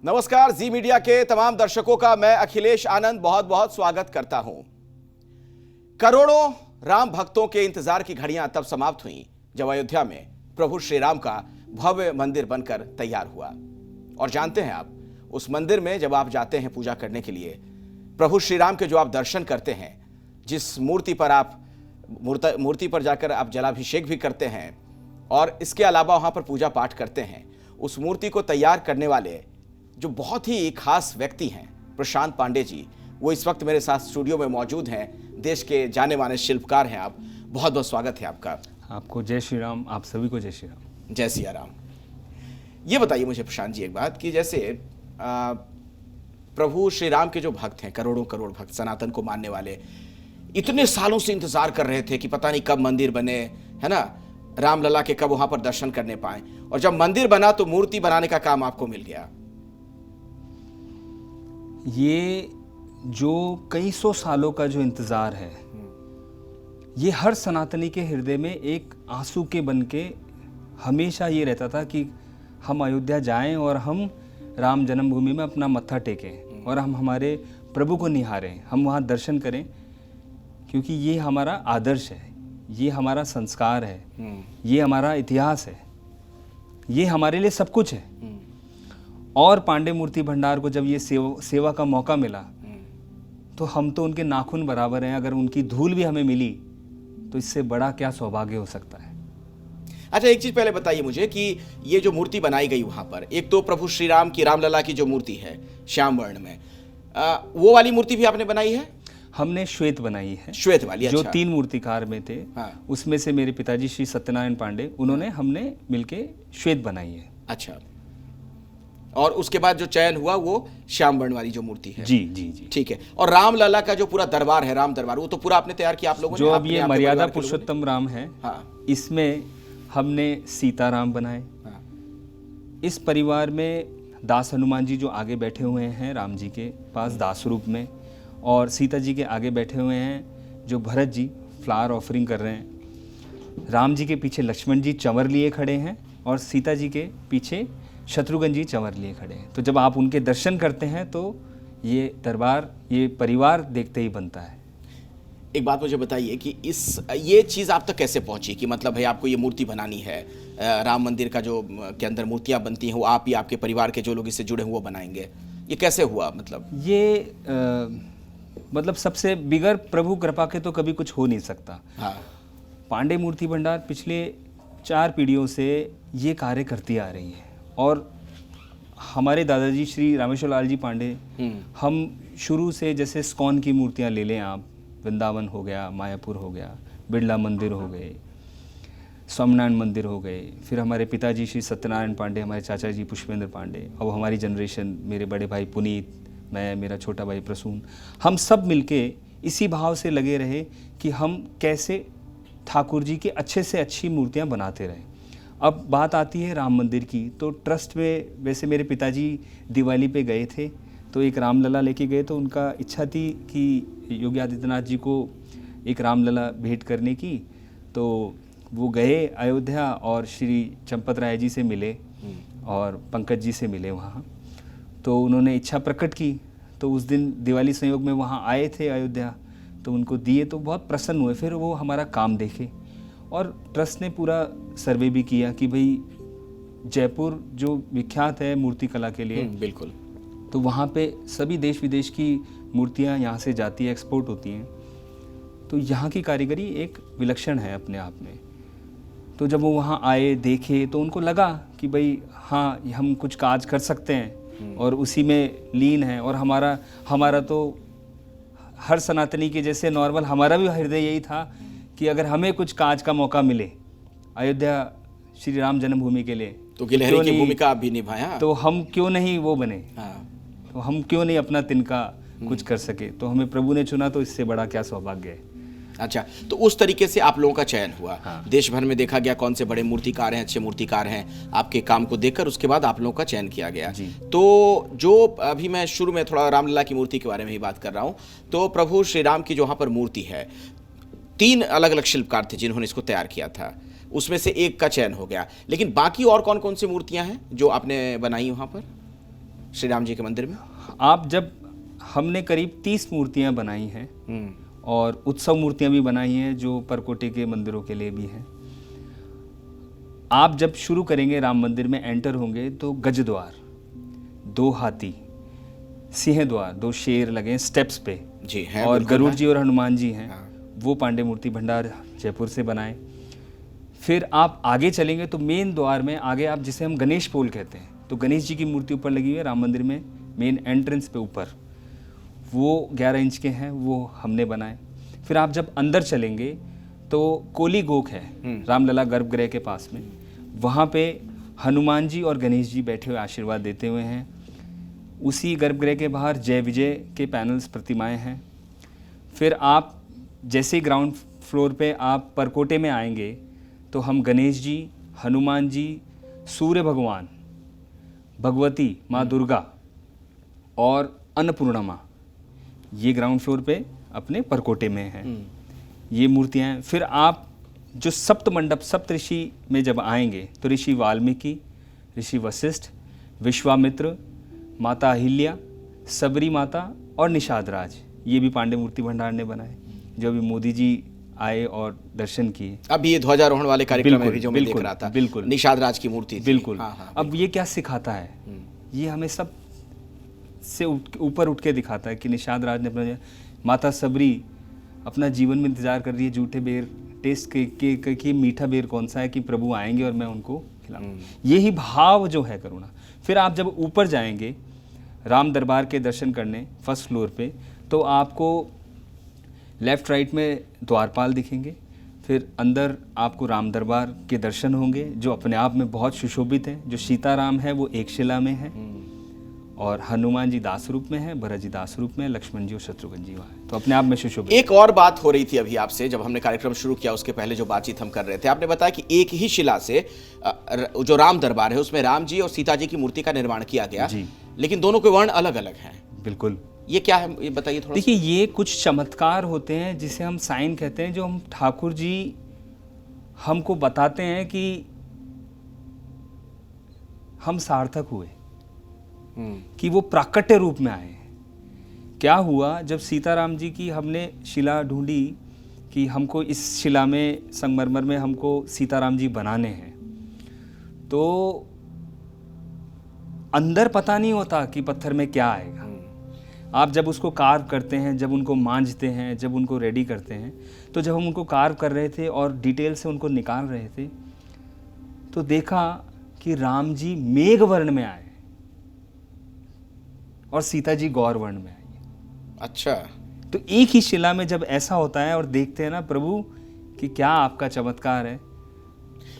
नमस्कार, जी मीडिया के तमाम दर्शकों का मैं अखिलेश आनंद बहुत बहुत स्वागत करता हूं। करोड़ों राम भक्तों के इंतजार की घड़ियां तब समाप्त हुईं जब अयोध्या में प्रभु श्री राम का भव्य मंदिर बनकर तैयार हुआ। और जानते हैं आप, उस मंदिर में जब आप जाते हैं पूजा करने के लिए, प्रभु श्री राम के जो आप दर्शन करते हैं, जिस मूर्ति पर आप मूर्ति पर जाकर आप जलाभिषेक भी करते हैं और इसके अलावा वहां पर पूजा पाठ करते हैं, उस मूर्ति को तैयार करने वाले जो बहुत ही खास व्यक्ति हैं, प्रशांत पांडे जी, वो इस वक्त मेरे साथ स्टूडियो में मौजूद हैं। देश के जाने माने शिल्पकार हैं आप। बहुत बहुत स्वागत है आपका। आपको जय श्री राम, आप सभी को जय श्री राम। जय सिया राम। ये बताइए मुझे प्रशांत जी एक बात कि जैसे प्रभु श्री राम के जो भक्त हैं, करोड़ों करोड़ भक्त, सनातन को मानने वाले, इतने सालों से इंतजार कर रहे थे कि पता नहीं कब मंदिर बने, है ना, रामलला के कब वहां पर दर्शन करने पाए, और जब मंदिर बना तो मूर्ति बनाने का काम आपको मिल गया। ये जो कई सौ सालों का जो इंतज़ार है, ये हर सनातनी के हृदय में एक आंसू के बन के हमेशा ये रहता था कि हम अयोध्या जाएं और हम राम जन्मभूमि में अपना मत्था टेकें और हम हमारे प्रभु को निहारें, हम वहाँ दर्शन करें, क्योंकि ये हमारा आदर्श है, ये हमारा संस्कार है, ये हमारा इतिहास है, ये हमारे लिए सब कुछ है। और पांडे मूर्ति भंडार को जब ये सेवा का मौका मिला तो हम तो उनके नाखून बराबर हैं। अगर उनकी धूल भी हमें मिली तो इससे बड़ा क्या सौभाग्य हो सकता है। अच्छा, एक चीज पहले बताइए मुझे कि ये जो मूर्ति बनाई गई वहां पर, एक तो प्रभु श्री राम की, रामलला की जो मूर्ति है श्याम वर्ण में, वो वाली मूर्ति भी आपने बनाई है? हमने श्वेत बनाई है, श्वेत वाली। जो अच्छा। 3 मूर्तिकार में थे, हाँ। उसमें से मेरे पिताजी श्री सत्यनारायण पांडे, उन्होंने हमने मिलके श्वेत बनाई है। अच्छा, और उसके बाद जो चयन हुआ वो श्याम वर्ण वाली जो मूर्ति है। जी जी जी, ठीक है। और रामलला का जो पूरा दरबार है, राम दरबार, वो तो पूरा आपने तैयार किया आप लोगों ने? जो अब ये मर्यादा पुरुषोत्तम राम है, हाँ। इसमें हमने सीताराम बनाए। हाँ। इस परिवार में दास हनुमान जी जो आगे बैठे हुए हैं राम जी के पास दास रूप में, और सीता जी के आगे बैठे हुए हैं जो भरत जी फ्लावर ऑफरिंग कर रहे हैं। राम जी के पीछे लक्ष्मण जी चंवर लिए खड़े हैं और सीता जी के पीछे शत्रुघ्न जी चंवर लिए खड़े हैं। तो जब आप उनके दर्शन करते हैं तो ये दरबार, ये परिवार देखते ही बनता है। एक बात मुझे बताइए कि ये चीज़ आप तक कैसे पहुंची कि मतलब भाई आपको ये मूर्ति बनानी है, राम मंदिर का जो के अंदर मूर्तियां बनती हैं वो आप ही, आपके परिवार के जो लोग इससे जुड़े हैं वो बनाएंगे, ये कैसे हुआ? मतलब ये मतलब सबसे बिगर प्रभु कृपा के तो कभी कुछ हो नहीं सकता। हाँ। पांडे मूर्ति भंडार पिछले 4 पीढ़ियों से ये कार्य करती आ रही है, और हमारे दादाजी श्री रामेश्वर लाल जी पांडे, हम शुरू से, जैसे स्कॉन की मूर्तियाँ ले लें आप, वृंदावन हो गया, मायापुर हो गया, बिरला मंदिर हो गए, स्वामीनारायण मंदिर हो गए, फिर हमारे पिताजी श्री सत्यनारायण पांडे, हमारे चाचा जी पुष्पेंद्र पांडे, अब हमारी जनरेशन, मेरे बड़े भाई पुनीत, मैं, मेरा छोटा भाई प्रसून, हम सब मिलके इसी भाव से लगे रहे कि हम कैसे ठाकुर जी की अच्छे से अच्छी मूर्तियाँ बनाते रहें। अब बात आती है राम मंदिर की, तो ट्रस्ट में, वैसे मेरे पिताजी दिवाली पे गए थे तो एक रामलला लेके गए, तो उनका इच्छा थी कि योगी आदित्यनाथ जी को एक रामलला भेंट करने की, तो वो गए अयोध्या और श्री चंपत राय जी से मिले और पंकज जी से मिले वहाँ। तो उन्होंने इच्छा प्रकट की, तो उस दिन दिवाली संयोग में वहाँ आए थे अयोध्या, तो उनको दिए तो बहुत प्रसन्न हुए। फिर वो हमारा काम देखे और ट्रस्ट ने पूरा सर्वे भी किया कि भाई जयपुर जो विख्यात है मूर्ति कला के लिए, बिल्कुल, तो वहाँ पे सभी देश विदेश की मूर्तियाँ यहाँ से जाती है, एक्सपोर्ट होती हैं, तो यहाँ की कारीगरी एक विलक्षण है अपने आप में। तो जब वो वहाँ आए, देखे, तो उनको लगा कि भाई हाँ, हम कुछ काज कर सकते हैं और उसी में लीन है। और हमारा तो हर सनातनी के जैसे नॉर्मल हमारा भी हृदय यही था कि अगर हमें कुछ काज का मौका मिले अयोध्या श्री राम जन्मभूमि के लिए, तो गिलहरी की भूमिका आप भी निभाया, तो हम क्यों नहीं वो बने। हाँ। तो हम क्यों नहीं अपना तिनका कुछ कर सके। तो हमें प्रभु ने चुना, तो इससे बड़ा क्या सौभाग्य है। अच्छा, तो उस तरीके से आप लोगों का चयन हुआ। हाँ। देश भर में देखा गया कौन से बड़े मूर्तिकार हैं, अच्छे मूर्तिकार हैं, आपके काम को देखकर उसके बाद आप लोगों का चयन किया गया। जी। तो जो अभी मैं शुरू में थोड़ा रामलला की मूर्ति के बारे में ही बात कर रहा हूँ, तो प्रभु श्री राम की जो वहाँ पर मूर्ति है, 3 अलग अलग शिल्पकार थे जिन्होंने इसको तैयार किया था, उसमें से एक का चयन हो गया, लेकिन बाकी और कौन कौन सी मूर्तियां हैं जो आपने बनाई वहां पर? श्री राम जी के मंदिर में? आप जब हमने करीब 30 मूर्तियां बनाई हैं और उत्सव मूर्तियां भी बनाई हैं जो परकोटे के मंदिरों के लिए भी हैं। आप जब शुरू करेंगे राम मंदिर में एंटर होंगे तो गज द्वार, 2 हाथी, सिंह द्वार, 2 शेर लगे हैं स्टेप्स पे जी हैं, और बिल्कुल गरुड़ हैं। जी और हनुमान जी हैं। हाँ। वो पांडे मूर्ति भंडार जयपुर से बनाए। फिर आप आगे चलेंगे तो मेन द्वार में आगे आप जिसे हम गणेश पोल कहते हैं, तो गणेश जी की मूर्ति ऊपर लगी हुई है राम मंदिर में मेन एंट्रेंस पे ऊपर, वो 11 इंच के हैं, वो हमने बनाए। फिर आप जब अंदर चलेंगे तो कोली गोक है रामलला गर्भगृह के पास में, वहाँ पे हनुमान जी और गणेश जी बैठे हुए आशीर्वाद देते हुए हैं। उसी गर्भगृह के बाहर जय विजय के पैनल्स प्रतिमाएं हैं। फिर आप जैसे ही ग्राउंड फ्लोर पे आप परकोटे में आएंगे तो हम गणेश जी, हनुमान जी, सूर्य भगवान, भगवती माँ दुर्गा और अन्नपूर्णा माँ, ये ग्राउंड फ्लोर पे अपने परकोटे में हैं ये मूर्तियाँ हैं। फिर आप जो सप्त मंडप सप्त ऋषि में जब आएंगे तो ऋषि वाल्मीकि, ऋषि वशिष्ठ, विश्वामित्र, माता अहिल्या, सबरी माता और निषाद राज, ये भी पांडे मूर्ति भंडार ने बनाए, जो अभी मोदी जी आए और दर्शन किए। अब ये ध्वजारोहण वाले कार्यक्रम में भी जो मैं देख बिल्कुल, रहा था, बिल्कुल। निषाद राज की मूर्ति थी। बिल्कुल। हाँ, हाँ, अब ये क्या सिखाता है, ये हमें सब से ऊपर उठ के दिखाता है कि निषाद राज ने अपना, माता सबरी अपना जीवन में इंतजार कर रही है जूठे बेर टेस्ट के कि मीठा बेर कौन सा है कि प्रभु आएंगे और मैं उनको खिलाऊं। यही भाव जो है करुणा। फिर आप जब ऊपर जाएंगे राम दरबार के दर्शन करने फर्स्ट फ्लोर पे, तो आपको लेफ्ट राइट में द्वारपाल दिखेंगे। फिर अंदर आपको राम दरबार के दर्शन होंगे जो अपने आप में बहुत सुशोभित हैं। जो सीताराम है वो एक शिला में है और हनुमान जी दास रूप में है, भरत जी दास रूप में, लक्ष्मण जी और शत्रुघ्न जी वहाँ है, तो अपने आप में सुशोभित। एक और बात हो रही थी अभी आपसे, जब हमने कार्यक्रम शुरू किया उसके पहले जो बातचीत हम कर रहे थे, आपने बताया कि एक ही शिला से जो राम दरबार है उसमें राम जी और सीता जी की मूर्ति का निर्माण किया गया, लेकिन दोनों के वर्ण अलग अलग हैं। बिल्कुल। ये क्या है, ये बताइए थोड़ा। देखिए, ये कुछ चमत्कार होते हैं जिसे हम साइन कहते हैं, जो हम ठाकुर जी हमको बताते हैं कि हम सार्थक हुए, कि वो प्राकट्य रूप में आए। क्या हुआ, जब सीताराम जी की हमने शिला ढूंढी कि हमको इस शिला में संगमरमर में हमको सीताराम जी बनाने हैं, तो अंदर पता नहीं होता कि पत्थर में क्या आएगा। आप जब उसको कार्व करते हैं, जब उनको मांझते हैं, जब उनको रेडी करते हैं, तो जब हम उनको कार्व कर रहे थे और डिटेल से उनको निकाल रहे थे, तो देखा कि राम जी मेघ वर्ण में आए और सीता जी गौर वर्ण में आई। अच्छा, तो एक ही शिला में जब ऐसा होता है और देखते हैं ना प्रभु कि क्या आपका चमत्कार है,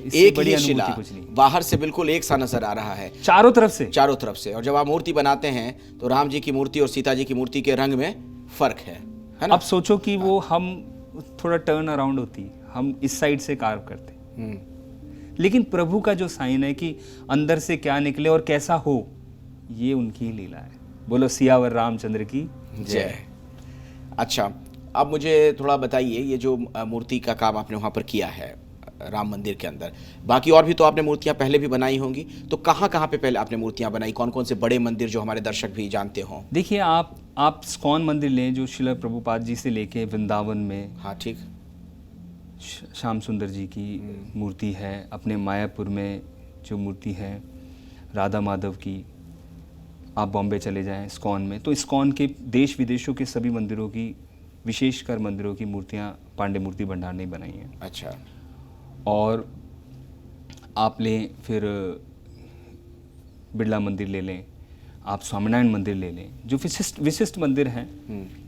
एक ही शिला कुछ नहीं, बाहर से बिल्कुल एक सा नजर आ रहा है, चारों तरफ से। और जब आप मूर्ति बनाते हैं तो राम जी की मूर्ति और सीता जी की मूर्ति के रंग में फर्क है ना? अब सोचो कि वो हम थोड़ा टर्न अराउंड होती, हम इस साइड से कार्व करते, लेकिन प्रभु का जो साइन है कि अंदर से क्या निकले और कैसा हो, ये उनकी लीला है। बोलो सियावर रामचंद्र की जय। अच्छा, अब मुझे थोड़ा बताइए, ये जो मूर्ति का काम आपने वहाँ पर किया है राम मंदिर के अंदर, बाकी और भी तो आपने मूर्तियाँ पहले भी बनाई होंगी, तो कहाँ कहाँ पे पहले आपने मूर्तियाँ बनाई, कौन कौन से बड़े मंदिर जो हमारे दर्शक भी जानते हों? देखिए, आप स्कॉन मंदिर लें जो शिला प्रभुपाद जी से लेके वृंदावन में, हाँ ठीक, श्याम सुंदर जी की मूर्ति है, अपने मायापुर में जो मूर्ति है राधा माधव की, आप बॉम्बे चले जाएं स्कॉन में, तो स्कॉन के देश विदेशों के सभी मंदिरों की, विशेषकर मंदिरों की मूर्तियाँ पांडे मूर्ति भंडार ने बनाई हैं। अच्छा, और आप लें फिर बिरला मंदिर ले लें, आप स्वामीनारायण मंदिर ले लें, जो विशिष्ट मंदिर हैं,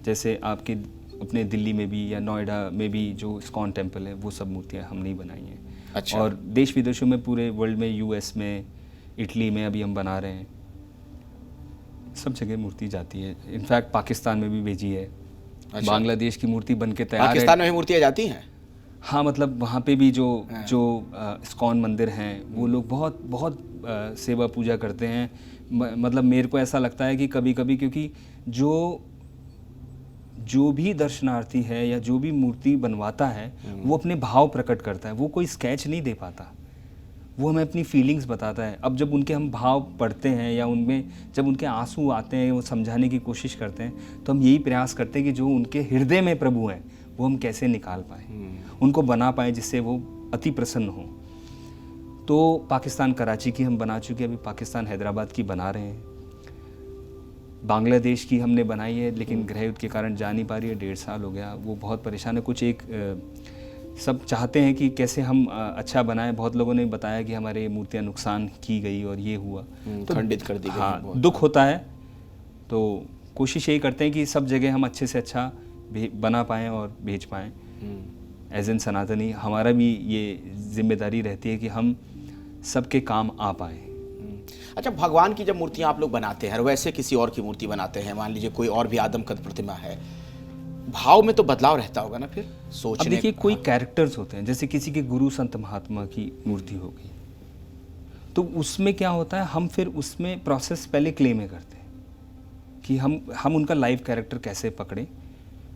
जैसे आपके अपने दिल्ली में भी या नोएडा में भी जो इस्कॉन टेम्पल है, वो सब मूर्तियाँ हमने ही बनाई हैं। अच्छा। और देश विदेशों में, पूरे वर्ल्ड में, यूएस में, इटली में अभी हम बना रहे हैं, सब जगह मूर्ति जाती है। इनफैक्ट पाकिस्तान में भी भेजी है। अच्छा। बांग्लादेश की मूर्ति बन के तैयार है। पाकिस्तान में भी मूर्तियाँ जाती हैं? हाँ, मतलब वहाँ पे भी जो इस्कॉन मंदिर हैं, वो लोग बहुत बहुत सेवा पूजा करते हैं। मतलब मेरे को ऐसा लगता है कि कभी कभी, क्योंकि जो भी दर्शनार्थी है या जो भी मूर्ति बनवाता है, वो अपने भाव प्रकट करता है, वो कोई स्केच नहीं दे पाता, वो हमें अपनी फीलिंग्स बताता है। अब जब उनके हम भाव पढ़ते हैं या उनमें जब उनके आंसू आते हैं, वो समझाने की कोशिश करते हैं, तो हम यही प्रयास करते हैं कि जो उनके हृदय में प्रभु हैं वो हम कैसे निकाल पाएँ, उनको बना पाएँ जिससे वो अति प्रसन्न हों। तो पाकिस्तान कराची की हम बना चुके हैं, अभी पाकिस्तान हैदराबाद की बना रहे हैं। बांग्लादेश की हमने बनाई है, लेकिन गृह युद्ध के कारण जा नहीं पा रही है, 1.5 साल हो गया, वो बहुत परेशान है। कुछ एक सब चाहते हैं कि कैसे हम अच्छा बनाएं। बहुत लोगों ने बताया कि हमारे मूर्तियां नुकसान की गई और ये हुआ, तो खंडित कर दी गई। हाँ, दुख होता है। तो कोशिश यही करते हैं कि सब जगह हम अच्छे से अच्छा बना पाएँ और भेज पाएँ। एज एन सनातनी हमारा भी ये जिम्मेदारी रहती है कि हम सबके काम आ पाएँ। अच्छा, भगवान की जब मूर्तियां आप लोग बनाते हैं और वैसे किसी और की मूर्ति बनाते हैं, मान लीजिए कोई और भी आदमकद प्रतिमा है, भाव में तो बदलाव रहता होगा ना फिर सोचने। अब देखिए, कोई कैरेक्टर्स होते हैं, जैसे किसी के गुरु संत महात्मा की मूर्ति हो गई, तो उसमें क्या होता है, हम फिर उसमें प्रोसेस पहले क्ले में करते हैं कि हम उनका लाइव कैरेक्टर कैसे पकड़ें,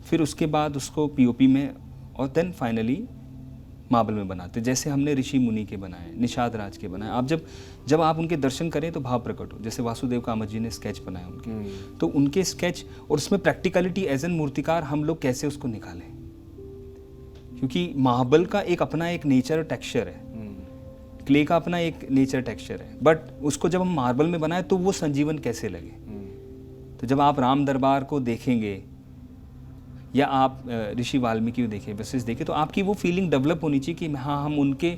फिर उसके बाद उसको पीओपी में और देन फाइनली मार्बल में बनाते। जैसे हमने ऋषि मुनि के बनाए, निषाद राज के बनाए। आप जब आप उनके दर्शन करें तो भाव प्रकट हो। जैसे वासुदेव कामत जी ने स्केच बनाए उनके, तो उनके स्केच और उसमें प्रैक्टिकलिटी एज एन मूर्तिकार हम लोग कैसे उसको निकालें, क्योंकि मार्बल का एक अपना एक नेचर टेक्सचर है, क्ले का अपना एक नेचर टेक्सचर है, बट उसको जब हम मार्बल में बनाए तो वो संजीवन कैसे लगे। तो जब आप राम दरबार को देखेंगे या आप ऋषि वाल्मीकि को देखें, वशिष्ठ देखें, तो आपकी वो फीलिंग डेवलप होनी चाहिए कि हाँ, हम उनके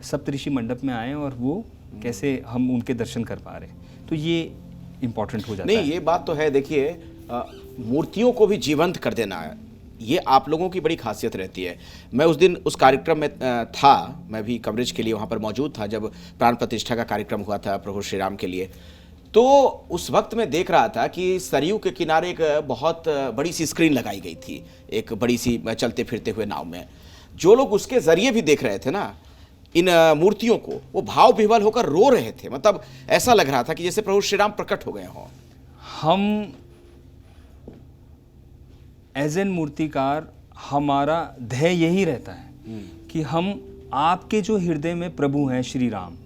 सप्तऋषि मंडप में आए और वो कैसे हम उनके दर्शन कर पा रहे हैं। तो ये इम्पोर्टेंट हो जाता है। नहीं, ये बात तो है। देखिए, मूर्तियों को भी जीवंत कर देना है, ये आप लोगों की बड़ी खासियत रहती है। मैं उस दिन उस कार्यक्रम में था, मैं भी कवरेज के लिए वहाँ पर मौजूद था जब प्राण प्रतिष्ठा का कार्यक्रम हुआ था प्रभु श्री राम के लिए। तो उस वक्त मैं देख रहा था कि सरयू के किनारे एक बहुत बड़ी सी स्क्रीन लगाई गई थी, एक बड़ी सी चलते फिरते हुए नाव में। जो लोग उसके जरिए भी देख रहे थे ना इन मूर्तियों को, वो भाव विह्वल होकर रो रहे थे। मतलब ऐसा लग रहा था कि जैसे प्रभु श्री राम प्रकट हो गए हों। हम एज एन मूर्तिकार, हमारा ध्येय यही रहता है कि हम आपके जो हृदय में प्रभु हैं श्री राम,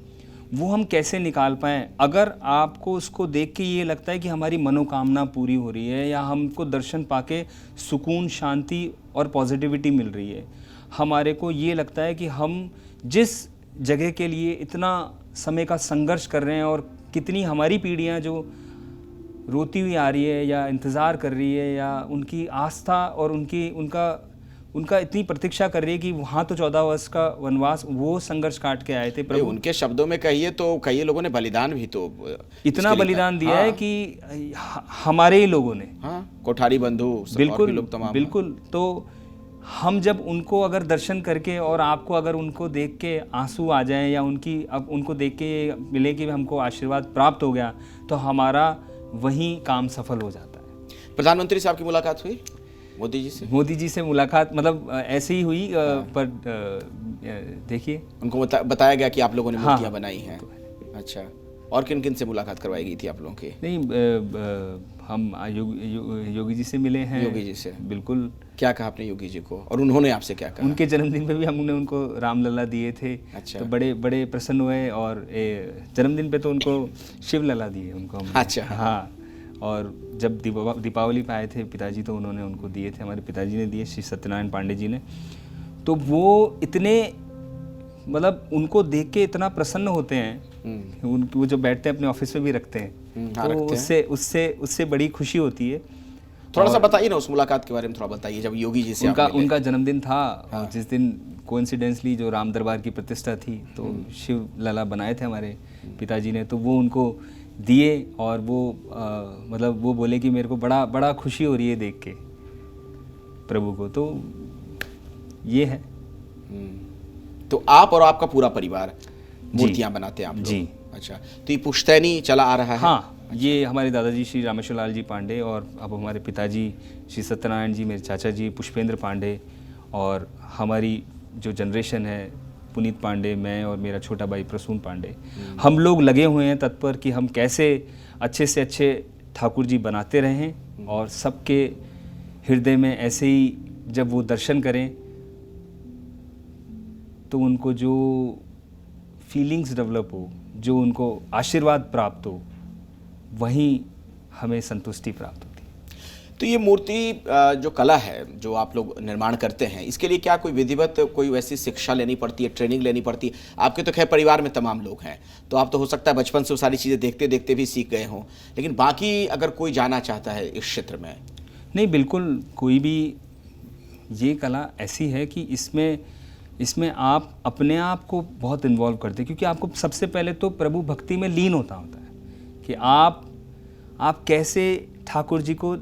वो हम कैसे निकाल पाएँ। अगर आपको उसको देख के ये लगता है कि हमारी मनोकामना पूरी हो रही है या हमको दर्शन पाके सुकून, शांति और पॉजिटिविटी मिल रही है, हमारे को ये लगता है कि हम जिस जगह के लिए इतना समय का संघर्ष कर रहे हैं और कितनी हमारी पीढ़ियाँ जो रोती हुई आ रही है या इंतज़ार कर रही है या उनकी आस्था और उनका इतनी प्रतीक्षा कर रही है कि वहाँ तो 14 वर्ष का वनवास, वो संघर्ष काट के आए थे प्रभु। उनके शब्दों में कहिए तो कई लोगों ने बलिदान भी तो इतना बलिदान दिया है कि हमारे ही लोगों ने, कोठारी बंधु, बिल्कुल लोग तमाम। बिल्कुल। तो हम जब उनको अगर दर्शन करके और आपको अगर उनको देख के आंसू आ जाएं या उनको देख के मिले कि हमको आशीर्वाद प्राप्त हो गया, तो हमारा वही काम सफल हो जाता है। प्रधानमंत्री साहब की मुलाकात हुई मोदी जी से मुलाकात मतलब ऐसे ही हुई, पर देखिए उनको बताया गया कि आप लोगों ने मूर्तियां बनाई हैं। अच्छा, और किन किन से मुलाकात करवाई गई थी आप लोगों की? नहीं, हम योगी जी से मिले हैं। योगी जी से? बिल्कुल। क्या कहा आपने योगी जी को और उन्होंने आपसे क्या कहा? उनके जन्मदिन पे भी हमने उनको रामलला दिए थे। अच्छा। तो बड़े बड़े प्रसन्न हुए और जन्मदिन पे तो उनको शिवलला दिए उनको हमने। अच्छा। हाँ, और जब दीपावली पे आए थे पिताजी, तो उन्होंने उनको दिए थे, हमारे पिताजी ने दिए, श्री सत्यनारायण पांडे जी ने। तो वो इतने मतलब उनको देख के इतना प्रसन्न होते हैं, वो जो बैठते हैं अपने ऑफिस में भी रखते हैं, तो उससे बड़ी खुशी होती है। थोड़ा सा बताइए ना उस मुलाकात के बारे में, थोड़ा बताइए। जब योगी जी से उनका जन्मदिन था, हाँ। जिस दिन कोइंसिडेंसली जो राम दरबार की प्रतिष्ठा थी, तो शिव लला बनाए थे हमारे पिताजी ने, तो वो उनको दिए और वो मतलब वो बोले कि मेरे को बड़ा खुशी हो रही है देख के प्रभु को। तो ये है। तो आप और आपका पूरा परिवार मूर्तियां बनाते हैं आप लोग? जी। अच्छा, तो ये पुश्तैनी चला आ रहा है? हाँ। अच्छा। ये हमारे दादाजी श्री रामेश्वर लाल जी पांडे और अब हमारे पिताजी श्री सत्यनारायण जी, मेरे चाचा जी पुष्पेंद्र पांडे, और हमारी जो जनरेशन है पुनीत पांडे, मैं और मेरा छोटा भाई प्रसून पांडे, हम लोग लगे हुए हैं तत्पर कि हम कैसे अच्छे से अच्छे ठाकुर जी बनाते रहें और सबके हृदय में ऐसे ही जब वो दर्शन करें तो उनको जो फीलिंग्स डेवलप हो, जो उनको आशीर्वाद प्राप्त हो, वहीं हमें संतुष्टि प्राप्त होती है। तो ये मूर्ति जो कला है जो आप लोग निर्माण करते हैं, इसके लिए क्या कोई विधिवत कोई वैसी शिक्षा लेनी पड़ती है, ट्रेनिंग लेनी पड़ती है? आपके तो खैर परिवार में तमाम लोग हैं, तो आप तो हो सकता है बचपन से वो सारी चीज़ें देखते देखते भी सीख गए हों, लेकिन बाकी अगर कोई जाना चाहता है इस क्षेत्र में? नहीं, बिल्कुल, कोई भी, ये कला ऐसी है कि इसमें आप अपने आप को बहुत इन्वॉल्व करते हैं, क्योंकि आपको सबसे पहले तो प्रभु भक्ति में लीन होता है कि आप कैसे ठाकुर जी को,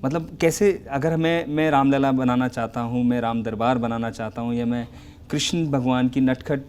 मतलब कैसे, अगर मैं रामलला बनाना चाहता हूँ, मैं राम दरबार बनाना चाहता हूँ, या मैं कृष्ण भगवान की नटखट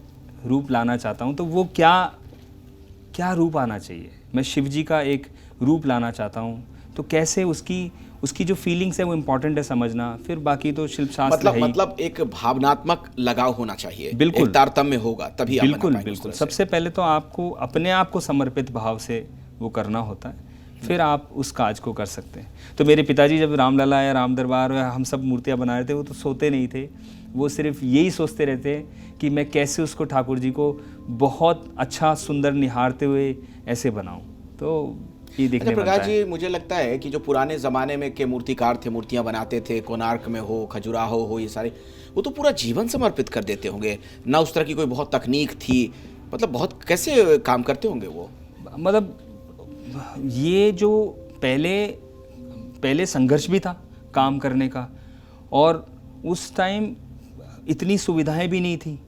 रूप लाना चाहता हूँ, तो वो क्या रूप आना चाहिए? मैं शिव जी का एक रूप लाना चाहता हूँ, तो कैसे उसकी जो फीलिंग्स है वो इम्पोर्टेंट है समझना। फिर बाकी तो शिल्प शास्त्र है ही। मतलब एक भावनात्मक लगाव होना चाहिए, बिल्कुल, एक तारतम्य होगा तभी आप बना बिल्कुल पाएंगे उस बिल्कुल। तरह से। सबसे पहले तो आपको अपने आप को समर्पित भाव से वो करना होता है, फिर आप उस काज को कर सकते हैं। तो मेरे पिताजी जब रामलला या राम दरबार या हम सब मूर्तियाँ बना रहे थे, वो तो सोते नहीं थे, वो सिर्फ यही सोचते रहते कि मैं कैसे उसको ठाकुर जी को बहुत अच्छा सुंदर निहारते हुए ऐसे बनाऊं। तो ये देखने बनता प्रकाश है। जी, मुझे लगता है कि जो पुराने ज़माने में के मूर्तिकार थे, मूर्तियाँ बनाते थे, कोणार्क में हो, खजुराहो हो, ये सारे, वो तो पूरा जीवन समर्पित कर देते होंगे ना। उस तरह की कोई बहुत तकनीक थी, मतलब बहुत कैसे काम करते होंगे वो? मतलब ये जो पहले संघर्ष भी था काम करने का, और उस टाइम इतनी सुविधाएं भी नहीं थी,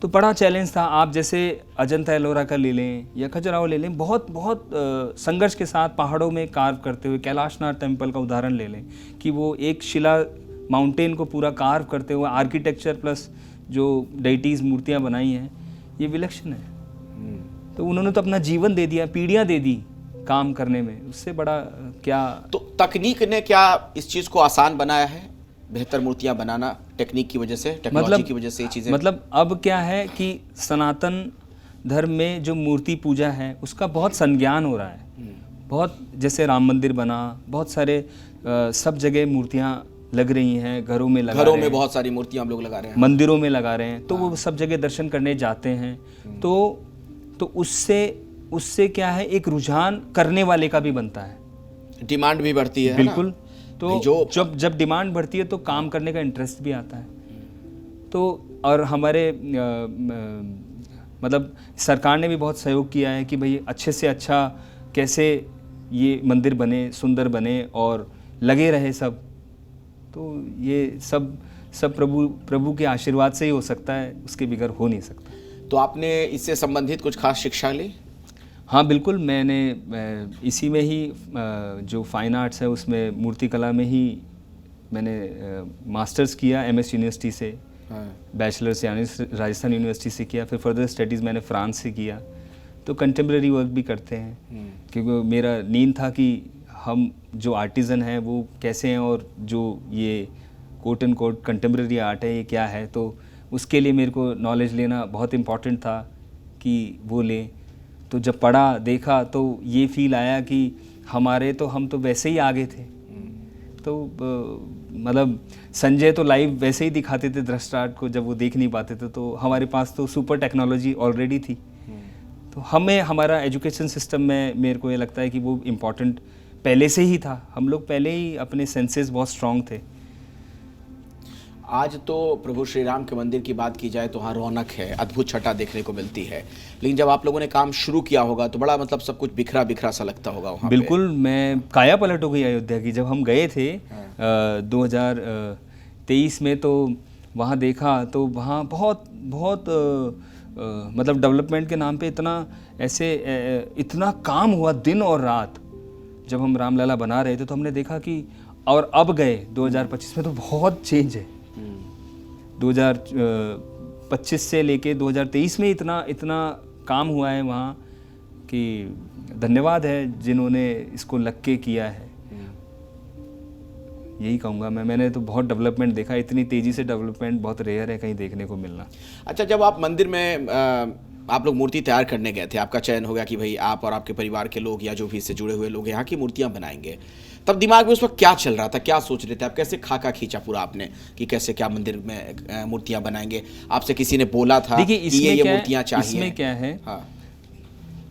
तो बड़ा चैलेंज था। आप जैसे अजंता एलोरा का ले लें या खजुराहो ले लें, बहुत बहुत संघर्ष के साथ पहाड़ों में कार्व करते हुए, कैलाशनाथ टेम्पल का उदाहरण ले लें कि वो एक शिला माउंटेन को पूरा कार्व करते हुए आर्किटेक्चर प्लस जो डेइटीज़ मूर्तियाँ बनाई हैं, ये विलक्षण है। तो उन्होंने तो अपना जीवन दे दिया, पीढ़ियाँ दे दी काम करने में, उससे बड़ा क्या। तो तकनीक ने क्या इस चीज़ को आसान बनाया है, बेहतर मूर्तियाँ बनाना, टेक्निक की वजह से, टेक्नोलॉजी की वजह से ये चीज़ें? मतलब अब क्या है कि सनातन धर्म में जो मूर्ति पूजा है उसका बहुत संज्ञान हो रहा है। बहुत, जैसे राम मंदिर बना, बहुत सारे सब जगह मूर्तियाँ लग रही हैं, घरों में लगा रहे हैं, में बहुत सारी मूर्तियाँ हम लोग लगा रहे हैं, मंदिरों में लगा रहे हैं, तो वो सब जगह दर्शन करने जाते हैं। तो उससे क्या है, एक रुझान करने वाले का भी बनता है, डिमांड भी बढ़ती है। बिल्कुल। तो जो जब डिमांड बढ़ती है तो काम करने का इंटरेस्ट भी आता है। तो और हमारे मतलब सरकार ने भी बहुत सहयोग किया है कि भाई अच्छे से अच्छा कैसे ये मंदिर बने, सुंदर बने और लगे रहे सब। तो ये सब प्रभु के आशीर्वाद से ही हो सकता है, उसके बगैर हो नहीं सकता। तो आपने इससे संबंधित कुछ खास शिक्षा ली? हाँ बिल्कुल, मैंने इसी में ही जो फाइन आर्ट्स है उसमें मूर्तिकला में ही मैंने मास्टर्स किया MS यूनिवर्सिटी से, बैचलर्स यानी राजस्थान यूनिवर्सिटी से किया, फिर फर्दर स्टडीज़ मैंने फ्रांस से किया। तो कंटेम्प्रेरी वर्क भी करते हैं, क्योंकि मेरा नीड था कि हम जो आर्टिज़न हैं वो कैसे हैं, और जो ये quote and quote contemporary art है ये क्या है। तो उसके लिए मेरे को नॉलेज लेना बहुत इम्पॉर्टेंट था कि वो लें। तो जब पढ़ा देखा तो ये फील आया कि हम तो वैसे ही आगे थे। तो मतलब संजय तो लाइव वैसे ही दिखाते थे दृष्टा आर्ट को, जब वो देख नहीं पाते थे, तो हमारे पास तो सुपर टेक्नोलॉजी ऑलरेडी थी। तो हमारा एजुकेशन सिस्टम में मेरे को ये लगता है कि वो इम्पोर्टेंट पहले से ही था। हम लोग पहले ही अपने सेंसेस बहुत स्ट्रांग थे। आज तो प्रभु श्री राम के मंदिर की बात की जाए तो हाँ रौनक है, अद्भुत छटा देखने को मिलती है, लेकिन जब आप लोगों ने काम शुरू किया होगा तो बड़ा मतलब सब कुछ बिखरा बिखरा सा लगता होगा वहाँ। बिल्कुल, मैं काया पलट हो गई अयोध्या की। जब हम गए थे 2023 में, तो वहाँ देखा तो वहाँ बहुत बहुत मतलब डेवलपमेंट के नाम पे इतना काम हुआ दिन और रात। जब हम रामलला बना रहे थे तो हमने देखा कि, और अब गए 2025 में तो बहुत चेंज है। 2025 से लेके 2023 में इतना काम हुआ है वहाँ कि धन्यवाद है जिन्होंने इसको लग के किया है। यही कहूँगा मैंने तो बहुत डेवलपमेंट देखा। इतनी तेज़ी से डेवलपमेंट बहुत रेयर है कहीं देखने को मिलना। अच्छा, जब आप मंदिर में आप लोग मूर्ति तैयार करने गए थे, आपका चयन हो गया कि भाई आप और आपके परिवार के लोग या जो भी इससे जुड़े हुए लोग यहाँ की मूर्तियाँ बनाएंगे, तब दिमाग में उस वक्त क्या चल रहा था, क्या सोच रहे थे आप, कैसे खाका खींचा पूरा आपने कि कैसे क्या मंदिर में मूर्तियां बनाएंगे? आपसे किसी ने बोला था देखिए कि ये मूर्तियां चाहिए? इसमें क्या है, हाँ।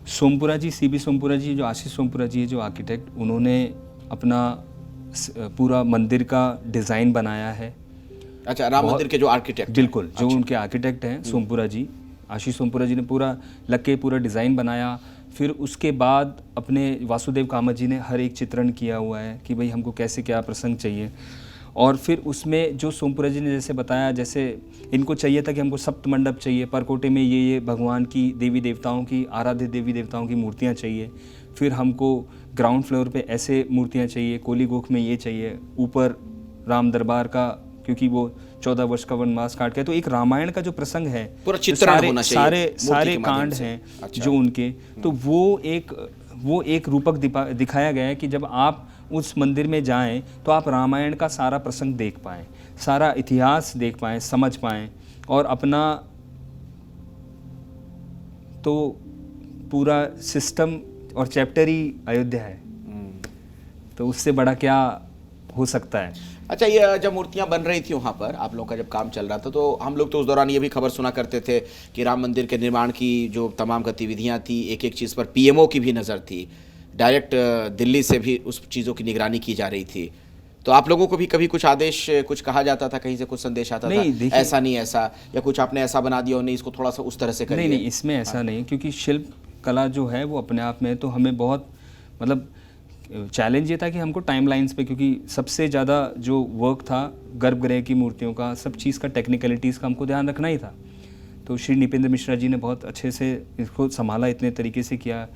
सोमपुरा जी, सीबी सोमपुरा जी, जो आशीष सोमपुरा जी है जो आर्किटेक्ट, उन्होंने अपना पूरा मंदिर का डिज़ाइन बनाया है। अच्छा, राम मंदिर के जो आर्किटेक्ट? बिल्कुल, जो उनके आर्किटेक्ट हैं सोमपुरा जी, आशीष सोमपुरा जी ने पूरा लग के पूरा डिज़ाइन बनाया। फिर उसके बाद अपने वासुदेव कामत जी ने हर एक चित्रण किया हुआ है कि भाई हमको कैसे क्या प्रसंग चाहिए। और फिर उसमें जो सोमपुरा जी ने जैसे बताया, जैसे इनको चाहिए था कि हमको सप्त मंडप चाहिए, परकोटे में ये भगवान की देवी देवताओं की, आराध्य देवी देवताओं की मूर्तियाँ चाहिए। फिर हमको ग्राउंड फ्लोर पे ऐसे मूर्तियाँ चाहिए, कोलीगोख में ये चाहिए, ऊपर राम दरबार का, क्योंकि वो 14 वर्ष का वनवास काट के, तो एक रामायण का जो प्रसंग है, पूरा चित्रण होना चाहिए, सारे कांड हैं। अच्छा। जो उनके, तो वो एक रूपक दिखाया गया है कि जब आप उस मंदिर में जाएं तो आप रामायण का सारा प्रसंग देख पाएं, सारा इतिहास देख पाएं, समझ पाएं, और अपना तो पूरा सिस्टम और चैप्टर ही अयोध्या है, तो उससे बड़ा क्या हो सकता है। अच्छा, ये जब मूर्तियां बन रही थी वहाँ पर, आप लोग का जब काम चल रहा था, तो हम लोग तो उस दौरान ये भी खबर सुना करते थे कि राम मंदिर के निर्माण की जो तमाम गतिविधियां थी, एक एक चीज़ पर पीएमओ की भी नज़र थी, डायरेक्ट दिल्ली से भी उस चीज़ों की निगरानी की जा रही थी। तो आप लोगों को भी कभी कुछ आदेश, कुछ कहा जाता था, कहीं से कुछ संदेश आता था, ऐसा नहीं ऐसा, या कुछ आपने ऐसा बना दिया, नहीं इसको थोड़ा सा उस तरह से करिए? नहीं, इसमें ऐसा नहीं, क्योंकि शिल्प कला जो है वो अपने आप में, तो हमें बहुत मतलब चैलेंज ये था कि हमको टाइमलाइंस पे, क्योंकि सबसे ज़्यादा जो वर्क था गर्भगृह की मूर्तियों का, सब चीज़ का टेक्निकलिटीज़ का हमको ध्यान रखना ही था। तो श्री निपेंद्र मिश्रा जी ने बहुत अच्छे से इसको संभाला, इतने तरीके से किया।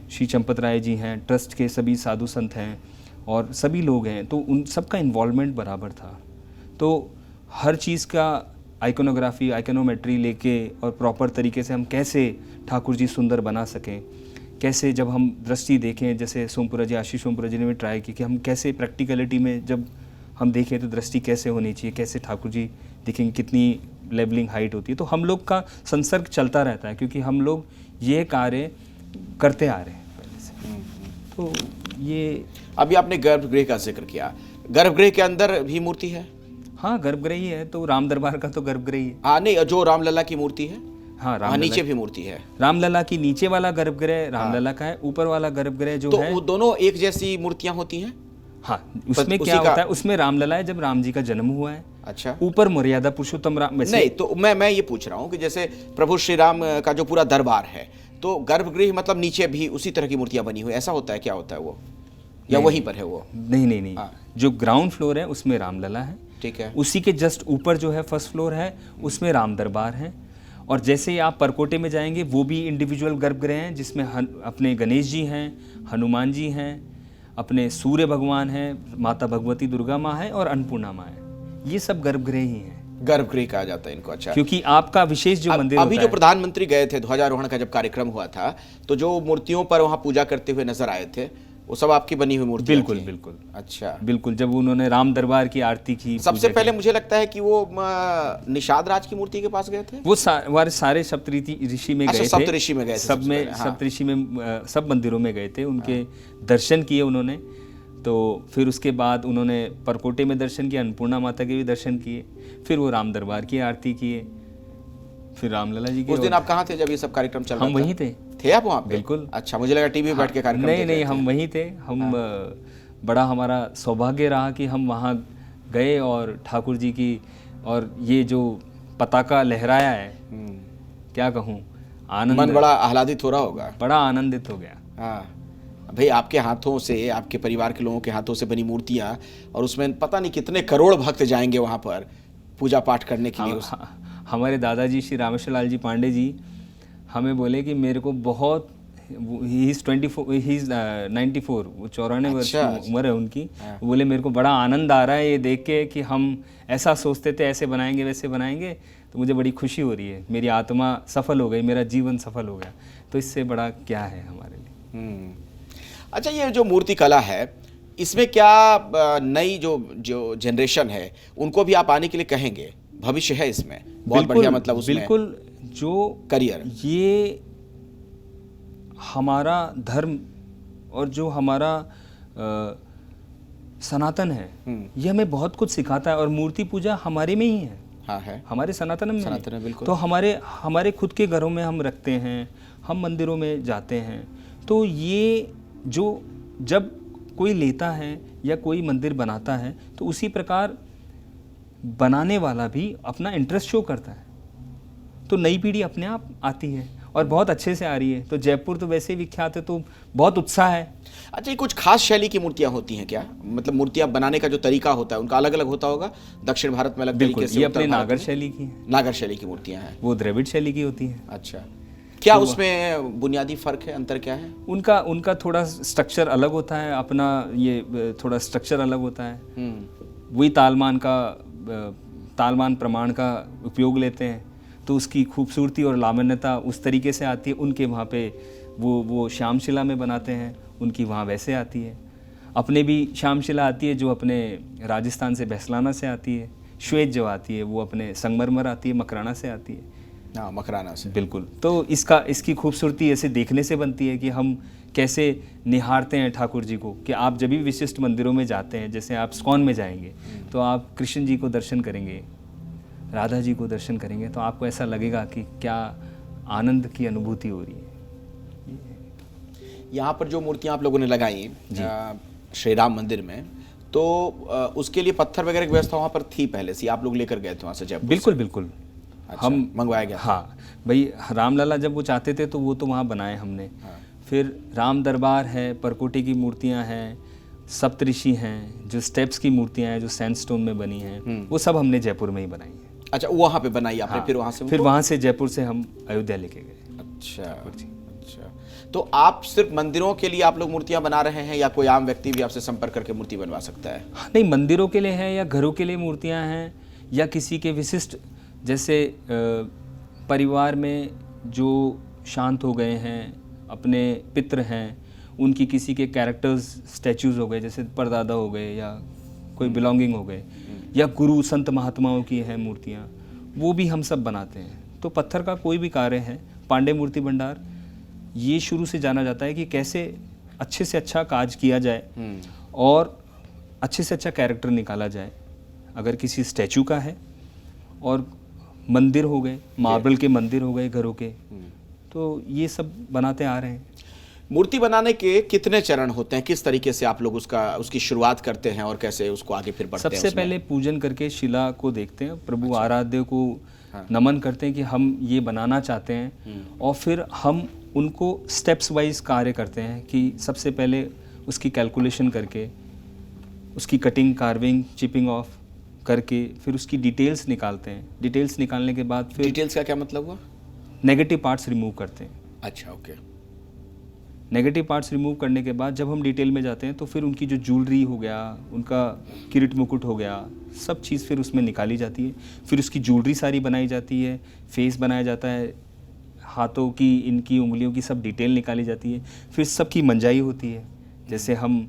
श्री चंपत राय जी हैं, ट्रस्ट के सभी साधु संत हैं और सभी लोग हैं, तो उन सबका इन्वॉल्वमेंट बराबर था। तो हर चीज़ का आइकोनोग्राफी, आइकोनोमेट्री लेके और प्रॉपर तरीके से हम कैसे ठाकुर जी सुंदर बना सकें, कैसे जब हम दृष्टि देखें, जैसे सोमपुरा जी, आशीष सोमपुरा जी ने भी ट्राई की कि हम कैसे प्रैक्टिकलिटी में जब हम देखें तो दृष्टि कैसे होनी चाहिए, कैसे ठाकुर जी दिखेंगे, कितनी लेवलिंग हाइट होती है। तो हम लोग का संसर्ग चलता रहता है, क्योंकि हम लोग ये कार्य करते आ रहे हैं पहले से। तो ये अभी आपने गर्भगृह का जिक्र किया, गर्भगृह के अंदर भी मूर्ति है? हाँ, गर्भगृह ही है, तो राम दरबार का तो गर्भगृह ही है। हाँ, नहीं, जो रामलला की मूर्ति है, हाँ, नीचे भी मूर्ति है। रामलला की नीचे वाला गर्भगृह रामलला का है, ऊपर वाला गर्भगृह जो है, तो वो दोनों एक जैसी मूर्तियां होती हैं? हाँ, उसमें क्या होता है, उसमें रामलला है जब राम जी का जन्म हुआ है। अच्छा। ऊपर मर्यादा पुरुषोत्तम राम, नहीं, तो मैं ये पूछ रहा हूँ कि जैसे प्रभु श्री राम का जो पूरा दरबार है, तो गर्भगृह मतलब नीचे भी उसी तरह की मूर्तियां बनी हुई, ऐसा होता है? क्या होता है वो, या वहीं पर है वो? नहीं, जो ग्राउंड फ्लोर है उसमें रामलला है, ठीक है। उसी के जस्ट ऊपर जो है फर्स्ट फ्लोर है, उसमें राम दरबार है। और जैसे ही आप परकोटे में जाएंगे, वो भी इंडिविजुअल गर्भगृह हैं, जिसमें अपने गणेश जी हैं, हनुमान जी हैं, अपने सूर्य भगवान हैं, माता भगवती दुर्गा माँ है और अन्नपूर्णा माँ है। ये सब गर्भगृह ही हैं, गर्भगृह कहा जाता है इनको। अच्छा, क्योंकि आपका विशेष जो मंदिर अभी होता जो प्रधानमंत्री गए थे ध्वजारोहण का जब कार्यक्रम हुआ था, तो जो मूर्तियों पर वहां पूजा करते हुए नजर आए थे, वो सब आपकी बनी हुई मूर्ति? बिल्कुल। अच्छा, बिल्कुल। जब उन्होंने राम दरबार की आरती की, सबसे पहले मुझे लगता है कि वो निषाद राज की मूर्ति के पास गए थे। वो सारे सप्तऋषि में गए थे। सप्तऋषि में गए थे, सप्तऋषि में सब मंदिरों में गए थे, उनके दर्शन किए उन्होंने। तो फिर उसके बाद उन्होंने परकोटे में दर्शन किया, अन्नपूर्णा माता के भी दर्शन किए, फिर वो राम दरबार की आरती किए, फिर रामलला जी के। उस दिन आप कहाँ थे जब ये सब कार्यक्रम चल रहा था? हम वहीं थे आप वहाँ पे? बिल्कुल। अच्छा, मुझे लगा टीवी पे बैठ के कार्यक्रम। नहीं, हम वहीं थे। हम बड़ा हमारा सौभाग्य रहा कि हम वहाँ गए और ठाकुर जी की, और ये जो पताका लहराया है, क्या कहूँ, आनंद, मन बड़ा आह्लादित हो रहा होगा। बड़ा आनंदित हो गया। हाँ भाई, आपके हाथों से, आपके परिवार के लोगों के हाथों से बनी मूर्तियाँ, और उसमें पता नहीं कितने करोड़ भक्त जाएंगे वहाँ पर पूजा पाठ करने के लिए। हमारे दादाजी श्री रामेश्वर लाल जी पांडे जी हमें बोले कि मेरे को बहुत, ही इज़ 94, वो 94 वर्ष की उम्र है उनकी। वो बोले मेरे को बड़ा आनंद आ रहा है ये देख के कि हम ऐसा सोचते थे, ऐसे बनाएंगे वैसे बनाएंगे, तो मुझे बड़ी खुशी हो रही है, मेरी आत्मा सफल हो गई, मेरा जीवन सफल हो गया, तो इससे बड़ा क्या है हमारे लिए। अच्छा, ये जो मूर्ति कला है, इसमें क्या नई जो जनरेशन है उनको भी आप आने के लिए कहेंगे? भविष्य है इसमें बहुत बढ़िया, मतलब उसमें बिल्कुल, जो करियर, ये हमारा धर्म और जो हमारा सनातन है, ये हमें बहुत कुछ सिखाता है। और मूर्ति पूजा हमारे में ही है। हाँ है, हमारे सनातन में सनातन है, बिल्कुल। तो हमारे खुद के घरों में हम रखते हैं, हम मंदिरों में जाते हैं। तो ये जो जब कोई लेता है या कोई मंदिर बनाता है तो उसी प्रकार बनाने वाला भी अपना इंटरेस्ट शो करता है। तो नई पीढ़ी अपने आप आती है और बहुत अच्छे से आ रही है। तो जयपुर तो वैसे ही विख्यात है, तो बहुत उत्साह है। अच्छा, ये कुछ खास शैली की मूर्तियां होती हैं क्या? मतलब मूर्तियां बनाने का जो तरीका होता है उनका अलग अलग होता होगा? दक्षिण भारत में अलग तरीके से, ये अपने नागर शैली की है। नागर शैली की मूर्तियां हैं, वो द्रविड़ शैली की होती है। अच्छा, क्या उसमें बुनियादी फर्क है, अंतर क्या है? उनका थोड़ा स्ट्रक्चर अलग होता है, अपना ये थोड़ा स्ट्रक्चर अलग होता है। वही तालमान प्रमाण का उपयोग लेते हैं, तो उसकी खूबसूरती और लावण्यता उस तरीके से आती है। उनके वहाँ पे वो श्यामशिला में बनाते हैं, उनकी वहाँ वैसे आती है। अपने भी श्यामशिला आती है जो अपने राजस्थान से भैसलाना से आती है। श्वेत जो आती है वो अपने संगमरमर आती है, मकराना से आती है। हाँ, मकराना से, बिल्कुल। तो इसकी खूबसूरती ऐसे देखने से बनती है कि हम कैसे निहारते हैं ठाकुर जी को। कि आप जब भी विशिष्ट मंदिरों में जाते हैं, जैसे आप इस्कॉन में जाएंगे तो आप कृष्ण जी को दर्शन करेंगे, राधा जी को दर्शन करेंगे, तो आपको ऐसा लगेगा कि क्या आनंद की अनुभूति हो रही है। यहाँ पर जो मूर्तियाँ आप लोगों ने लगाई श्री राम मंदिर में, तो उसके लिए पत्थर वगैरह की व्यवस्था वहाँ पर थी पहले से? आप लोग लेकर गए थे वहाँ से जयपुर? बिल्कुल बिल्कुल। अच्छा, हम मंगवाया गया? हाँ भाई, रामलला जब वो चाहते थे तो वो तो वहाँ बनाए हमने। हाँ। फिर राम दरबार है, परकोटे की मूर्तियाँ हैं, सप्तऋषि हैं, जो स्टेप्स की मूर्तियाँ हैं जो सैंडस्टोन में बनी हैं, वो सब हमने जयपुर में ही बनाई है। अच्छा, वहाँ पे बनाई आपने? हाँ। फिर वहाँ से जयपुर से हम अयोध्या लेके गए। अच्छा, तो आप सिर्फ मंदिरों के लिए आप लोग मूर्तियां बना रहे हैं या कोई आम व्यक्ति भी आपसे संपर्क करके मूर्ति बनवा सकता है? नहीं, मंदिरों के लिए है या घरों के लिए मूर्तियां हैं, या किसी के विशिष्ट, जैसे परिवार में जो शांत हो गए हैं, अपने पितृ हैं, उनकी किसी के कैरेक्टर्स स्टैचूज हो गए, जैसे परदादा हो गए या कोई बिलोंगिंग हो गए, या गुरु संत महात्माओं की हैं मूर्तियाँ, वो भी हम सब बनाते हैं। तो पत्थर का कोई भी कार्य है, पांडे मूर्ति भंडार ये शुरू से जाना जाता है कि कैसे अच्छे से अच्छा काज किया जाए और अच्छे से अच्छा कैरेक्टर निकाला जाए। अगर किसी स्टैचू का है, और मंदिर हो गए, मार्बल के मंदिर हो गए घरों के, तो ये सब बनाते आ रहे हैं। मूर्ति बनाने के कितने चरण होते हैं? किस तरीके से आप लोग उसकी शुरुआत करते हैं और कैसे उसको आगे फिर बढ़ते हैं? सबसे पहले पूजन करके शिला को देखते हैं, प्रभु आराध्य को नमन करते हैं कि हम ये बनाना चाहते हैं, और फिर हम उनको स्टेप्स वाइज कार्य करते हैं कि सबसे पहले उसकी कैलकुलेशन करके, उसकी कटिंग, कार्विंग, चिपिंग ऑफ करके, फिर उसकी डिटेल्स निकालते हैं। डिटेल्स निकालने के बाद फिर डिटेल्स का क्या मतलब हुआ? नेगेटिव पार्ट्स रिमूव करते हैं। अच्छा, ओके। नेगेटिव पार्ट्स रिमूव करने के बाद जब हम डिटेल में जाते हैं तो फिर उनकी जो ज्वेलरी हो गया, उनका किरीट मुकुट हो गया, सब चीज़ फिर उसमें निकाली जाती है। फिर उसकी ज्वेलरी सारी बनाई जाती है, फेस बनाया जाता है, हाथों की, इनकी उंगलियों की सब डिटेल निकाली जाती है। फिर सबकी मंजाई होती है, जैसे हम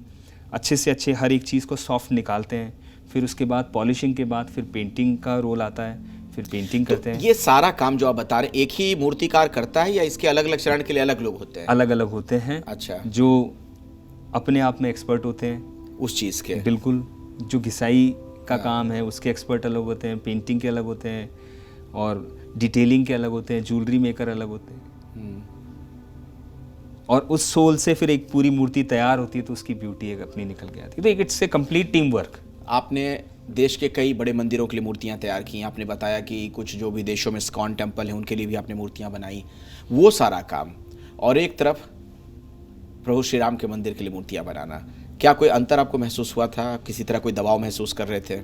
अच्छे से अच्छे हर एक चीज़ को सॉफ्ट निकालते हैं। फिर उसके बाद पॉलिशिंग के बाद फिर पेंटिंग का रोल आता है, फिर पेंटिंग करते हैं। ये सारा काम जो आप बता रहे हैं एक ही मूर्तिकार करता है या इसके अलग अलग चरण के लिए अलग लोग होते हैं? अलग अलग होते हैं। अच्छा, जो अपने आप में एक्सपर्ट होते हैं उस चीज़ के? बिल्कुल। जो घिसाई का काम है उसके एक्सपर्ट अलग होते हैं, पेंटिंग के अलग होते हैं, और डिटेलिंग के अलग होते हैं, ज्वेलरी मेकर अलग होते हैं। और उस सोल से फिर एक पूरी मूर्ति तैयार होती है, तो उसकी ब्यूटी एक अपनी निकल के आती है। तो it's a complete team work. आपने देश के कई बड़े मंदिरों के लिए मूर्तियां तैयार की। आपने बताया कि कुछ जो विदेशों में इस्कॉन टेम्पल है उनके लिए भी आपने मूर्तियां बनाई, वो सारा काम, और एक तरफ प्रभु श्री राम के मंदिर के लिए मूर्तियां बनाना, क्या कोई अंतर आपको महसूस हुआ था? किसी तरह कोई दबाव महसूस कर रहे थे?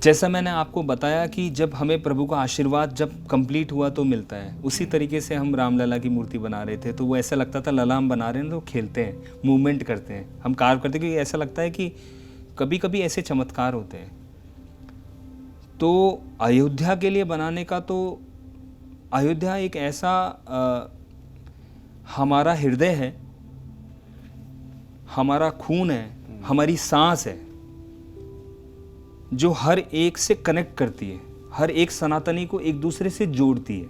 जैसा मैंने आपको बताया कि जब हमें प्रभु का आशीर्वाद जब कंप्लीट हुआ तो मिलता है, उसी तरीके से हम रामलला की मूर्ति बना रहे थे। तो वो ऐसा लगता था लला हम बना रहे हैं तो खेलते हैं, मूवमेंट करते हैं, हम कार्य करते हैं, क्योंकि ऐसा लगता है कि कभी कभी ऐसे चमत्कार होते हैं। तो अयोध्या के लिए बनाने का, तो अयोध्या एक ऐसा हमारा हृदय है, हमारा खून है, हमारी सांस है, जो हर एक से कनेक्ट करती है, हर एक सनातनी को एक दूसरे से जोड़ती है।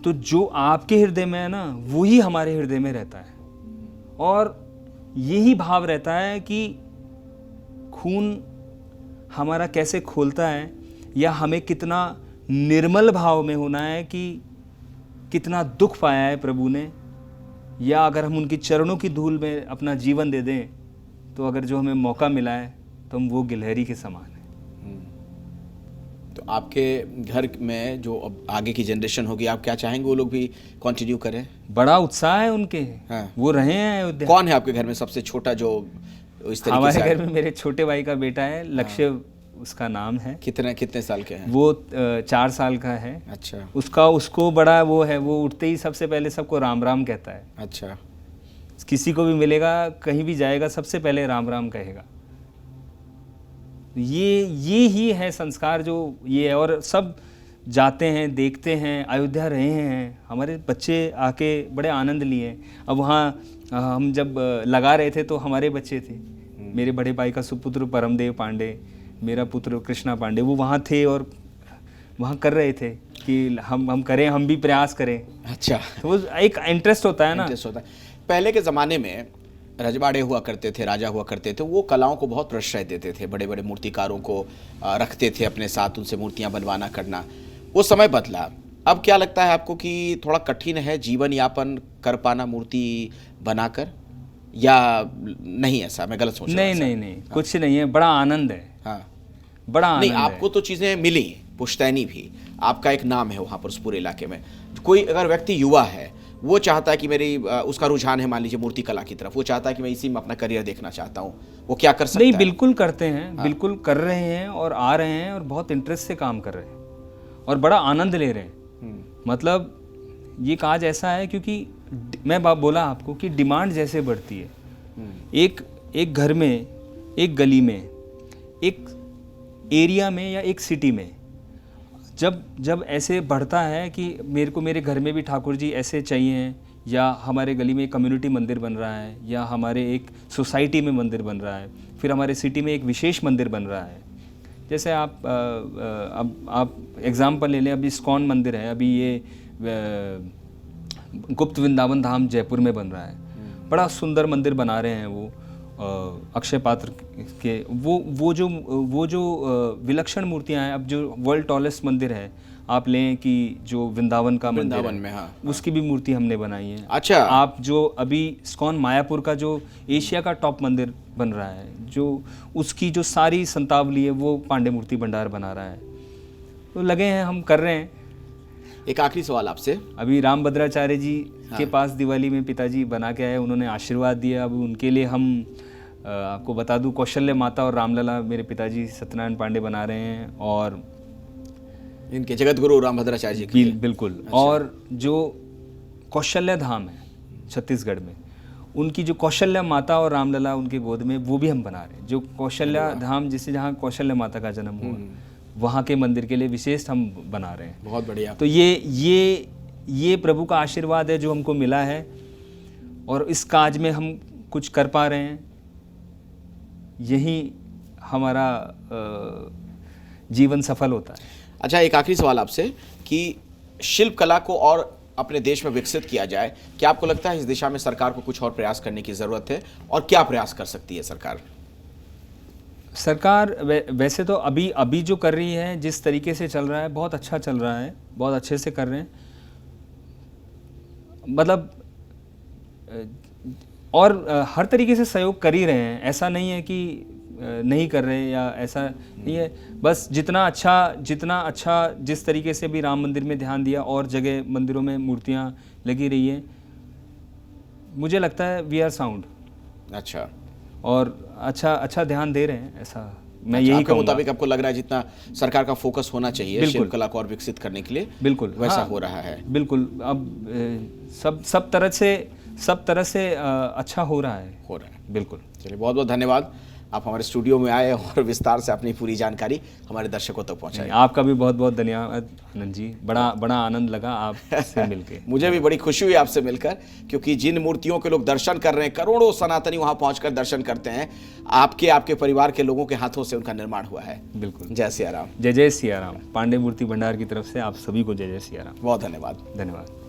तो जो आपके हृदय में है ना, वही हमारे हृदय में रहता है। और यही भाव रहता है कि खून हमारा कैसे खोलता है, या हमें कितना निर्मल भाव में होना है कि कितना दुख पाया है प्रभु ने, या अगर हम उनकी चरणों की धूल में अपना जीवन दे दें तो अगर जो हमें मौका मिला है तो हम वो गिलहरी के समान हैं। तो आपके घर में जो अब आगे की जनरेशन होगी, आप क्या चाहेंगे वो लोग भी कंटिन्यू करें? बड़ा उत्साह है उनके। हाँ। वो रहे हैं अयोध्या। कौन है आपके घर में सबसे छोटा जो इस तरीके हमारे से घर में मेरे छोटे भाई का बेटा है, लक्ष्य उसका नाम है। कितने साल के हैं? वो 4 साल का है। अच्छा। उसको बड़ा वो है, वो उठते ही सबसे पहले सबको राम राम कहता है। अच्छा। किसी को भी मिलेगा, कहीं भी जाएगा, सबसे पहले राम राम कहेगा। ये ही है संस्कार जो ये है। और सब जाते हैं, देखते हैं, अयोध्या रहे हैं, हमारे बच्चे आके बड़े आनंद लिए। अब वहाँ हम जब लगा रहे थे तो हमारे बच्चे थे, मेरे बड़े भाई का सुपुत्र परमदेव पांडे, मेरा पुत्र कृष्णा पांडे, वो वहाँ थे और वहाँ कर रहे थे कि हम करें, हम भी प्रयास करें। अच्छा। तो वो एक इंटरेस्ट होता है ना। इंटरेस्ट होता है। पहले के ज़माने में रजवाड़े हुआ करते थे, राजा हुआ करते थे, वो कलाओं को बहुत प्रश्रय देते थे, बड़े बड़े मूर्तिकारों को रखते थे अपने साथ, उनसे मूर्तियाँ बनवाना करना। वो समय बदला। अब क्या लगता है आपको कि थोड़ा कठिन है जीवन यापन कर पाना मूर्ति बनाकर, या नहीं? ऐसा मैं गलत सोच रहा हूं? नहीं, कुछ नहीं है, बड़ा आनंद है। हाँ, बड़ा आनंद नहीं, है। आपको तो चीज़ें मिली, पुश्तैनी भी, आपका एक नाम है वहाँ पर उस पूरे इलाके में। कोई अगर व्यक्ति युवा है, वो चाहता है कि मेरी उसका रुझान है मान लीजिए मूर्ति कला की तरफ, वो चाहता है कि मैं इसी में अपना करियर देखना चाहता हूँ, वो क्या कर सकता है? नहीं, बिल्कुल करते हैं। हाँ। बिल्कुल कर रहे हैं और आ रहे हैं और बहुत इंटरेस्ट से काम कर रहे हैं और बड़ा आनंद ले रहे हैं। मतलब ये काज ऐसा है क्योंकि मैं बोला आपको कि डिमांड जैसे बढ़ती है, एक घर में, एक गली में, एक एरिया में या एक सिटी में जब ऐसे बढ़ता है कि मेरे को मेरे घर में भी ठाकुर जी ऐसे चाहिए, या हमारे गली में एक कम्युनिटी मंदिर बन रहा है, या हमारे एक सोसाइटी में मंदिर बन रहा है, फिर हमारे सिटी में एक विशेष मंदिर बन रहा है। जैसे आप एग्जाम्पल ले लें, अभी इस्कॉन मंदिर है, अभी ये गुप्त वृंदावन धाम जयपुर में बन रहा है, बड़ा सुंदर मंदिर बना रहे हैं वो अक्षय पात्र के। वो जो विलक्षण मूर्तियां हैं, अब जो वर्ल्ड टॉलेस्ट मंदिर है आप लें कि जो वृंदावन का मंदिर है, में, हाँ, उसकी भी मूर्ति हमने बनाई है। अच्छा। आप जो अभी इस्कॉन मायापुर का जो एशिया का टॉप मंदिर बन रहा है, जो उसकी जो सारी संतावली है वो पांडे मूर्ति भंडार बना रहा है। तो लगे हैं, हम कर रहे हैं। एक आखिरी सवाल आपसे, अभी रामभद्राचार्य जी के पास दिवाली में पिताजी बना के आए, उन्होंने आशीर्वाद दिया। अब उनके लिए हम आपको बता दूं, कौशल्य माता और रामलला मेरे पिताजी सत्यनारायण पांडे बना रहे हैं, और इनके जगत गुरु रामभद्राचार्य जी की। बिल्कुल। अच्छा। और जो कौशल्य धाम है छत्तीसगढ़ में, उनकी जो कौशल्य माता और रामलला उनके गोद में, वो भी हम बना रहे हैं। जो कौशल्य धाम जिससे जहाँ कौशल्य माता का जन्म हुआ, वहाँ के मंदिर के लिए विशेष हम बना रहे हैं। बहुत बढ़िया। तो ये प्रभु का आशीर्वाद है जो हमको मिला है, और इस काज में हम कुछ कर पा रहे हैं। यही हमारा जीवन सफल होता है। अच्छा, एक आखिरी सवाल आपसे कि शिल्प कला को और अपने देश में विकसित किया जाए, क्या आपको लगता है इस दिशा में सरकार को कुछ और प्रयास करने की ज़रूरत है, और क्या प्रयास कर सकती है सरकार? सरकार वैसे तो अभी जो कर रही है, जिस तरीके से चल रहा है, बहुत अच्छा चल रहा है, बहुत अच्छे से कर रहे हैं। मतलब और हर तरीके से सहयोग कर ही रहे हैं। ऐसा नहीं है कि नहीं कर रहे, या ऐसा नहीं है। बस जितना अच्छा जिस तरीके से भी राम मंदिर में ध्यान दिया, और जगह मंदिरों में मूर्तियाँ लगी रही हैं, मुझे लगता है वी आर साउंड। अच्छा। और अच्छा ध्यान दे रहे हैं, ऐसा मैं अच्छा, यही आपके मुताबिक आपको लग रहा है जितना सरकार का फोकस होना चाहिए शिल्प कला को और विकसित करने के लिए, बिल्कुल वैसा हाँ, हो रहा है? बिल्कुल। अब सब तरह से अच्छा हो रहा है। बिल्कुल। चलिए, बहुत बहुत धन्यवाद, आप हमारे स्टूडियो में आए और विस्तार से अपनी पूरी जानकारी हमारे दर्शकों तक पहुंचाई। आपका भी बहुत बहुत धन्यवाद आनंद जी, बड़ा आनंद लगा आपसे मिलके। मुझे भी बड़ी खुशी हुई आपसे मिलकर, क्योंकि जिन मूर्तियों के लोग दर्शन कर रहे हैं, करोड़ों सनातनी वहां पहुंचकर दर्शन करते हैं, आपके परिवार के लोगों के हाथों से उनका निर्माण हुआ है। बिल्कुल। जय सिया राम। जय जय सिया राम। पांडे मूर्ति भंडार की तरफ से आप सभी को जय जय सिया राम। बहुत धन्यवाद। धन्यवाद।